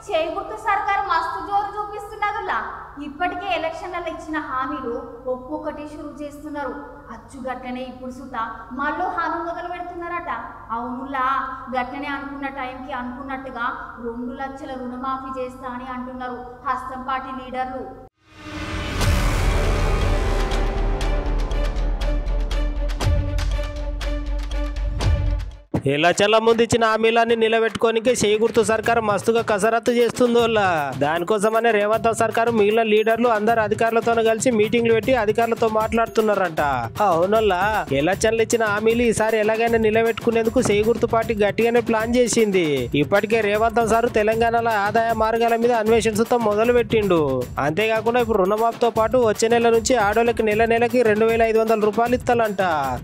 చేగుర్తు సర్కార్ మస్తు జోరు చూపిస్తున్నదిలా. ఇప్పటికే ఎలక్షన్లలో ఇచ్చిన హామీలు ఒక్కొక్కటి షురూ చేస్తున్నారు. అచ్చుగట్టనే ఇప్పుడు సుత మళ్ళీ హామీ మొదలు పెడుతున్నారట. అవునులా, గట్టనే అనుకున్న టైంకి అనుకున్నట్టుగా 2 లక్షల రుణమాఫీ చేస్తా అని అంటున్నారు హస్తం పార్టీ లీడర్లు. ఎలక్షన్ల ముందు ఇచ్చిన హామీలన్నీ నిలబెట్టుకోనికే చేగుర్తు సర్కారు మస్తుగా కసరత్తు చేస్తుందోలా. దానికోసమనే రేవంత్ సర్కారు మిగిలిన లీడర్లు అందరు అధికారులతో కలిసి మీటింగ్లు పెట్టి అధికారులతో మాట్లాడుతున్నారంట. అవునల్లా, ఎలక్షన్లు ఇచ్చిన హామీలు ఈసారి ఎలాగైనా నిలబెట్టుకునేందుకు చేగుర్తు పార్టీ గట్టిగానే ప్లాన్ చేసింది. ఇప్పటికే రేవంత్ సారు తెలంగాణలో ఆదాయ మార్గాల మీద అన్వేషించడం మొదలు పెట్టిండు. అంతేకాకుండా ఇప్పుడు రుణమాఫీతో పాటు వచ్చే నెల నుంచి ఆడోళ్ళకి నెలకి 2500 రూపాయలు ఇస్తారంట.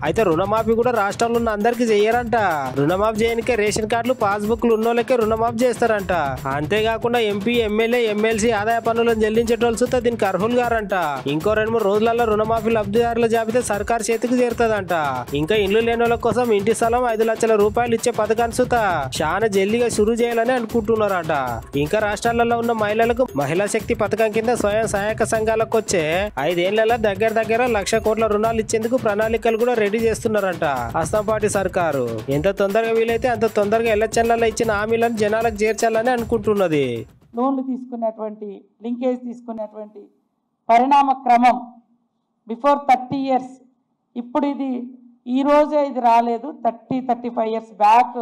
అయితే రుణమాఫీ కూడా రాష్ట్రంలో ఉన్న అందరికి చెయ్యరంట. రుణమాఫీ చేయనికే రేషన్ కార్డులు పాస్బుక్లు ఉన్నోళ్ళకే రుణమాఫీ చేస్తారంట. అంతేకాకుండా ఎంపీ, ఎమ్మెల్యే, ఎమ్మెల్సీ ఆదాయ పన్నులను చెల్లించేటోళ్ళు సుతా దీనికి అర్హులు గారంట. ఇంకో 2-3 రోజులలో రుణమాఫీ లబ్ధిదారుల జాబితా సర్కార్ చేతికి చేరుతుందంట. ఇంకా ఇల్లు లేని వాళ్ళ కోసం ఇంటి స్థలం 5 లక్షల రూపాయలు ఇచ్చే పథకాన్ని సుతా చాలా జల్దిగా షురూ చేయాలని అనుకుంటున్నారట. ఇంకా రాష్ట్రాలలో ఉన్న మహిళలకు మహిళా శక్తి పథకం కింద స్వయం సహాయక సంఘాలకు వచ్చే 5 ఏళ్లలో దగ్గర 1,00,00,000 కోట్ల రుణాలు ఇచ్చేందుకు ప్రణాళికలు కూడా రెడీ చేస్తున్నారంట హస్తం పార్టీ సర్కారు. ఎంత తొందరగా వీలైతే అంత తొందరగా ఎలక్షన్లలో ఇచ్చిన హామీలను జనాలకు చేర్చాలని అనుకుంటున్నది. లోన్లు తీసుకునేటువంటి లింకేజ్ తీసుకునేటువంటి పరిణామ క్రమం బిఫోర్ 30 ఇయర్స్, ఇప్పుడు ఇది ఈ రోజే ఇది రాలేదు, 35 ఇయర్స్ బ్యాక్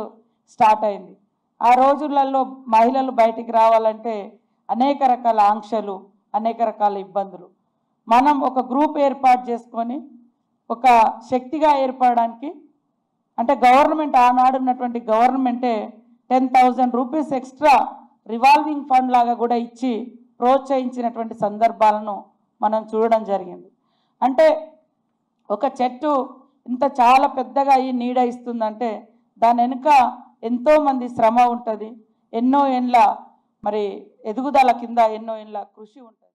స్టార్ట్ అయింది. ఆ రోజులలో మహిళలు బయటికి రావాలంటే అనేక రకాల ఆంక్షలు, అనేక రకాల ఇబ్బందులు. మనం ఒక గ్రూప్ ఏర్పాటు చేసుకొని ఒక శక్తిగా ఏర్పడడానికి, అంటే గవర్నమెంట్ ఆనాడు ఉన్నటువంటి గవర్నమెంటే 10,000 రూపీస్ ఎక్స్ట్రా రివాల్వింగ్ ఫండ్ లాగా కూడా ఇచ్చి ప్రోత్సహించినటువంటి సందర్భాలను మనం చూడడం జరిగింది. అంటే ఒక చెట్టు ఇంత చాలా పెద్దగా ఈ నీడ ఇస్తుందంటే దాని వెనుక ఎంతోమంది శ్రమ ఉంటుంది, ఎన్నో ఏండ్ల మరి ఎదుగుదల కింద ఎన్నో ఏండ్ల కృషి ఉంటుంది.